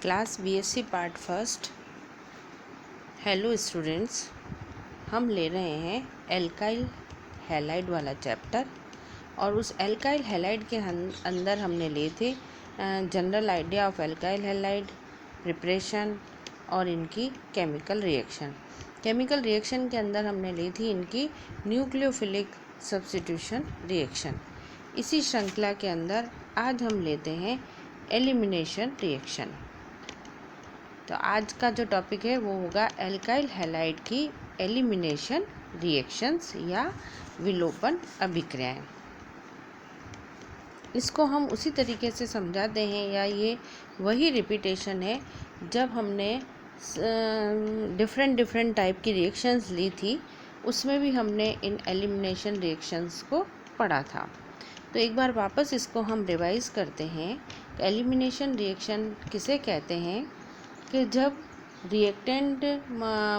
Class BSc part first. Hello students, हम ले रहे हैं एल्काइल हैलाइड वाला चैप्टर। और उस एल्काइल हैलाइड के अंदर हमने लिए थे general idea of alkyl halide, preparation और इनकी केमिकल रिएक्शन। केमिकल रिएक्शन के अंदर हमने ली थी इनकी न्यूक्लियोफिलिक सब्स्टिट्यूशन रिएक्शन। इसी श्रृंखला के अंदर आज हम लेते हैं एलिमिनेशन रिएक्शन। तो आज का जो टॉपिक है वो होगा एल्काइल हैलाइड की एलिमिनेशन रिएक्शंस या विलोपन अभिक्रियाएं। इसको हम उसी तरीके से समझाते हैं या ये वही रिपीटेशन है जब हमने डिफरेंट टाइप की रिएक्शंस ली थी, उसमें भी हमने इन एलिमिनेशन रिएक्शंस को पढ़ा था। तो एक बार वापस इसको हम रिवाइज करते हैं। एलिमिनेशन रिएक्शन किसे कहते हैं कि जब रिएक्टेंट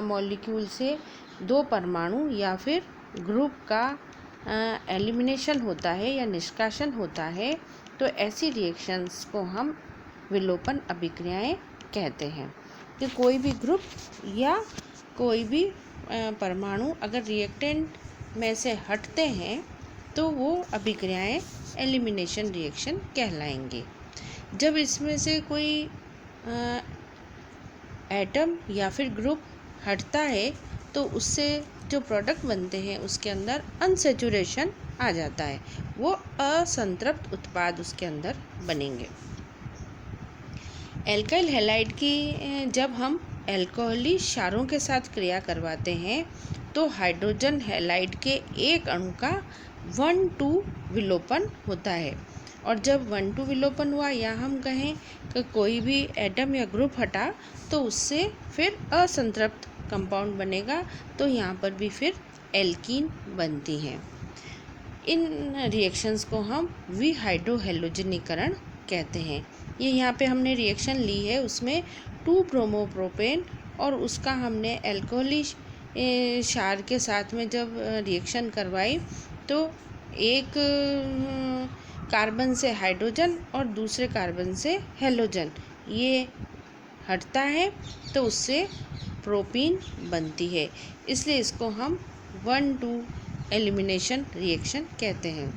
मॉलिक्यूल से दो परमाणु या फिर ग्रुप का एलिमिनेशन होता है या निष्कासन होता है, तो ऐसी रिएक्शंस को हम विलोपन अभिक्रियाएं कहते हैं। कि कोई भी ग्रुप या कोई भी परमाणु अगर रिएक्टेंट में से हटते हैं तो वो अभिक्रियाएं एलिमिनेशन रिएक्शन कहलाएंगी। जब इसमें से कोई एटम या फिर ग्रुप हटता है तो उससे जो प्रोडक्ट बनते हैं उसके अंदर अनसेचुरेशन आ जाता है, वो असंतृप्त उत्पाद उसके अंदर बनेंगे। एल्काइल हैलाइड की जब हम एल्कोहली क्षारों के साथ क्रिया करवाते हैं तो हाइड्रोजन हैलाइड के एक अणु का 1,2 विलोपन होता है। और जब 1,2 विलोपन हुआ या हम कहें कि कोई भी एटम या ग्रुप हटा तो उससे फिर असंतृप्त कंपाउंड बनेगा, तो यहाँ पर भी फिर एल्कीन बनती हैं। इन रिएक्शंस को हम विहाइड्रोहेलोजनीकरण कहते हैं। ये यहाँ पे हमने रिएक्शन ली है, उसमें 2 ब्रोमोप्रोपेन और उसका हमने एल्कोहली क्षार के साथ में जब रिएक्शन करवाई तो एक कार्बन से हाइड्रोजन और दूसरे कार्बन से हेलोजन ये हटता है तो उससे प्रोपीन बनती है, इसलिए इसको हम 1,2 एलिमिनेशन रिएक्शन कहते हैं।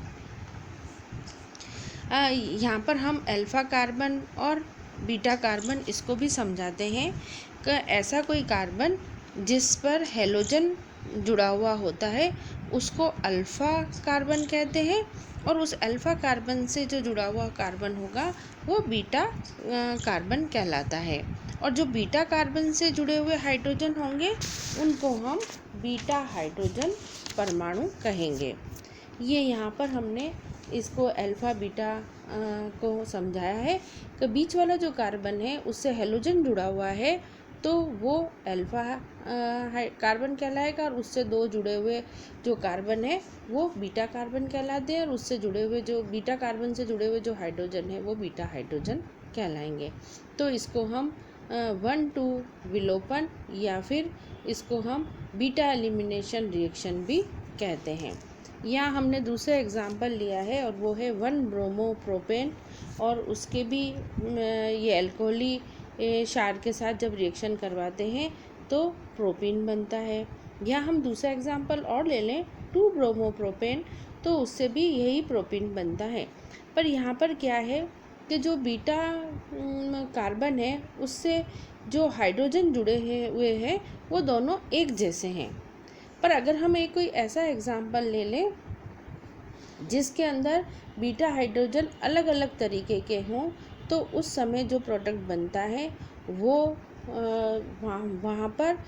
यहाँ पर हम अल्फ़ा कार्बन और बीटा कार्बन इसको भी समझाते हैं कि ऐसा कोई कार्बन जिस पर हेलोजन जुड़ा हुआ होता है उसको अल्फ़ा कार्बन कहते हैं, और उस अल्फ़ा कार्बन से जो जुड़ा हुआ कार्बन होगा वो बीटा कार्बन कहलाता है। और जो बीटा कार्बन से जुड़े हुए हाइड्रोजन होंगे उनको हम बीटा हाइड्रोजन परमाणु कहेंगे। ये यहाँ पर हमने इसको अल्फ़ा बीटा को समझाया है कि बीच वाला जो कार्बन है उससे हेलोजन जुड़ा हुआ है तो वो अल्फ़ा कार्बन कहलाएगा, और उससे दो जुड़े हुए जो कार्बन है वो बीटा कार्बन कहलाते हैं, और उससे जुड़े हुए जो बीटा कार्बन से जुड़े हुए जो हाइड्रोजन है वो बीटा हाइड्रोजन कहलाएंगे। तो इसको हम 1,2 विलोपन या फिर इसको हम बीटा एलिमिनेशन रिएक्शन भी कहते हैं। यहाँ हमने दूसरा एग्जाम्पल लिया है और वो है 1 ब्रोमोप्रोपेन, और उसके भी ये अल्कोहली क्षार के साथ जब रिएक्शन करवाते हैं तो प्रोपीन बनता है। यहाँ हम दूसरा एग्जाम्पल और ले लें 2 ब्रोमोप्रोपेन, तो उससे भी यही प्रोपीन बनता है। पर यहाँ पर क्या है कि जो बीटा कार्बन है उससे जो हाइड्रोजन जुड़े हुए हैं वो दोनों एक जैसे हैं। पर अगर हम एक कोई ऐसा एग्जाम्पल ले लें जिसके अंदर बीटा हाइड्रोजन अलग अलग तरीके के हों तो उस समय जो प्रोडक्ट बनता है वो वहाँ पर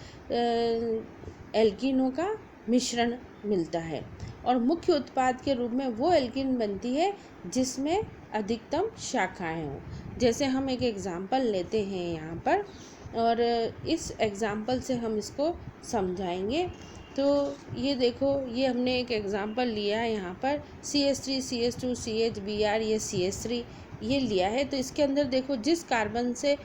एल्कीनों का मिश्रण मिलता है, और मुख्य उत्पाद के रूप में वो एल्कीन बनती है जिसमें अधिकतम शाखाएं हों। जैसे हम एक एग्जाम्पल लेते हैं यहाँ पर, और इस एग्जाम्पल से हम इसको समझाएंगे। तो ये देखो, ये हमने एक एग्जाम्पल लिया है यहाँ पर CH3 CH2 CHBr, ये CH3 ये लिया है। तो इसके अंदर देखो जिस कार्बन से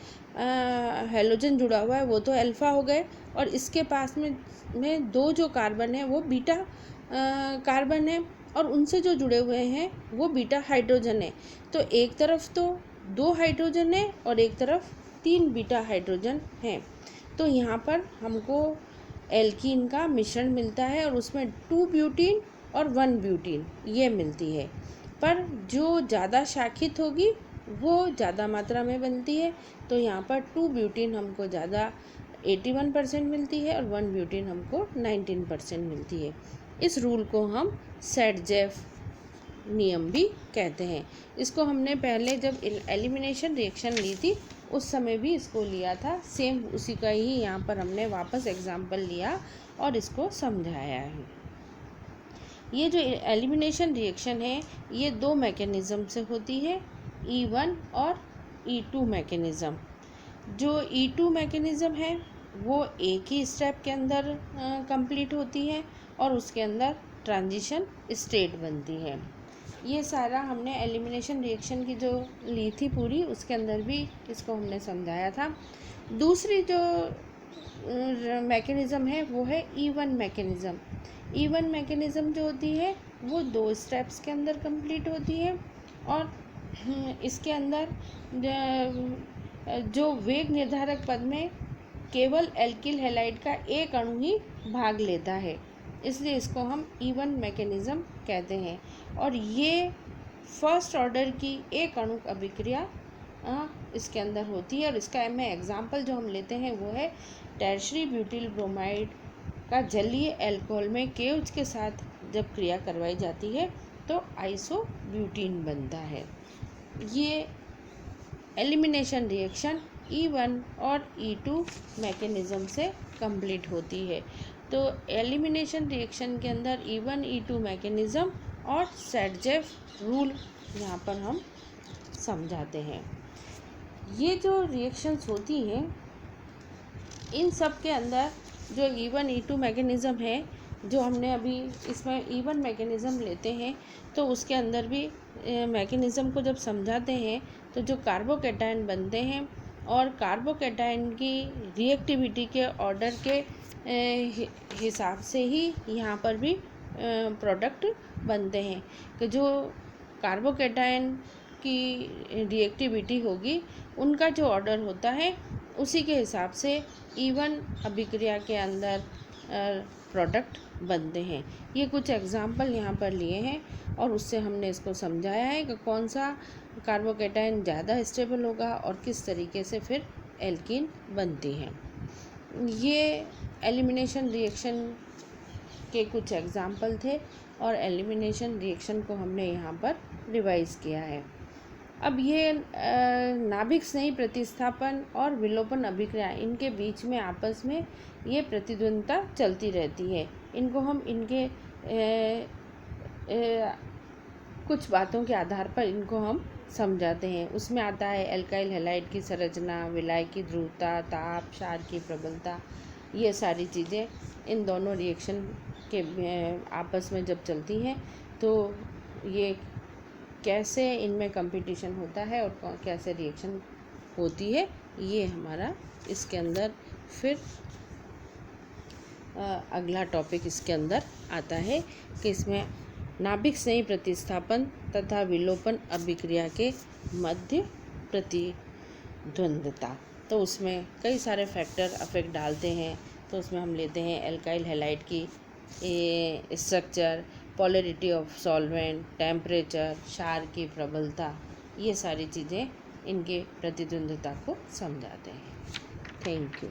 हेलोजन जुड़ा हुआ है वो तो अल्फ़ा हो गए, और इसके पास में दो जो कार्बन है वो बीटा कार्बन है, और उनसे जो जुड़े हुए हैं वो बीटा हाइड्रोजन है। तो एक तरफ तो 2 हाइड्रोजन है और एक तरफ 3 बीटा हाइड्रोजन हैं। तो यहाँ पर हमको एल्कीन का मिश्रण मिलता है और उसमें 2 ब्यूटीन और 1 ब्यूटीन ये मिलती है। पर जो ज़्यादा शाखित होगी वो ज़्यादा मात्रा में बनती है। तो यहाँ पर 2 ब्यूटीन हमको ज़्यादा 81% मिलती है और 1 ब्यूटीन हमको 19% मिलती है। इस रूल को हम सेट-जेफ नियम भी कहते हैं। इसको हमने पहले जब एलिमिनेशन रिएक्शन ली थी उस समय भी इसको लिया था, सेम उसी का ही यहाँ पर हमने वापस एग्जाम्पल लिया और इसको समझाया है। ये जो एलिमिनेशन रिएक्शन है ये 2 मैकेनिज़्म से होती है, E1 और E2 मैकेनिज़्म। जो E2 मैकेनिज़्म है वो एक ही स्टेप के अंदर कंप्लीट होती है और उसके अंदर ट्रांजिशन स्टेट बनती है। ये सारा हमने एलिमिनेशन रिएक्शन की जो ली थी पूरी, उसके अंदर भी इसको हमने समझाया था। दूसरी जो मैकेनिज़्म है वो है E1 मैकेनिज़्म। E1 मैकेनिज़्म जो होती है वो 2 स्टेप्स के अंदर कंप्लीट होती है और इसके अंदर जो वेग निर्धारक पद में केवल एल्किल हैलाइड का एक अणु ही भाग लेता है, इसलिए इसको हम E1 मैकेनिज़्म कहते हैं। और ये फर्स्ट ऑर्डर की एक अणुक अभिक्रिया इसके अंदर होती है। और इसका में एग्जाम्पल जो हम लेते हैं वो है टर्शरी ब्यूटिल ब्रोमाइड का जलीय अल्कोहल में KOH के साथ जब क्रिया करवाई जाती है तो आइसोब्यूटीन बनता है। ये एलिमिनेशन रिएक्शन E1 और E2 मैकेनिज़्म से कंप्लीट होती है। तो एलिमिनेशन रिएक्शन के अंदर E1 E2 मैकेनिज़्म और सेट-जेफ रूल यहाँ पर हम समझाते हैं। ये जो रिएक्शंस होती हैं इन सब के अंदर जो E1 E2 मैकेनिज़्म है, जो हमने अभी इसमें E1 मैकेनिज़्म लेते हैं तो उसके अंदर भी मैकेनिज़्म को जब समझाते हैं तो जो कार्बोकैटायन बनते हैं और कार्बोकैटायन की रिएक्टिविटी के ऑर्डर के हिसाब से ही यहाँ पर भी प्रोडक्ट बनते हैं कि जो कार्बोकैटायन की रिएक्टिविटी होगी उनका जो ऑर्डर होता है उसी के हिसाब से E1 अभिक्रिया के अंदर प्रोडक्ट बनते हैं। ये कुछ एग्जाम्पल यहाँ पर लिए हैं और उससे हमने इसको समझाया है कि कौन सा कार्बोकैटायन ज़्यादा स्टेबल होगा और किस तरीके से फिर एल्कीन बनती है। ये एलिमिनेशन रिएक्शन के कुछ एग्जाम्पल थे और एलिमिनेशन रिएक्शन को हमने यहाँ पर रिवाइज़ किया है। अब ये नाभिक स्नेही प्रतिस्थापन और विलोपन अभिक्रिया, इनके बीच में आपस में ये प्रतिद्वंद्विता चलती रहती है। इनको हम इनके कुछ बातों के आधार पर इनको हम समझाते हैं। उसमें आता है एल्काइल हैलाइड की संरचना, विलाय की ध्रुवता, ताप, क्षार की प्रबलता, ये सारी चीज़ें इन दोनों रिएक्शन के आपस में जब चलती हैं तो ये कैसे इनमें कंपटीशन होता है और कैसे रिएक्शन होती है, ये हमारा इसके अंदर फिर अगला टॉपिक इसके अंदर आता है कि इसमें नाभिक स्नेही प्रतिस्थापन तथा विलोपन अभिक्रिया के मध्य प्रतिद्वंद्विता। तो उसमें कई सारे फैक्टर अफेक्ट डालते हैं। तो उसमें हम लेते हैं एल्काइल हैलाइड की structure, polarity of solvent, temperature, क्षार की प्रबलता, ये सारी चीज़ें इनके प्रतिद्वंद्विता को समझाते हैं। Thank you.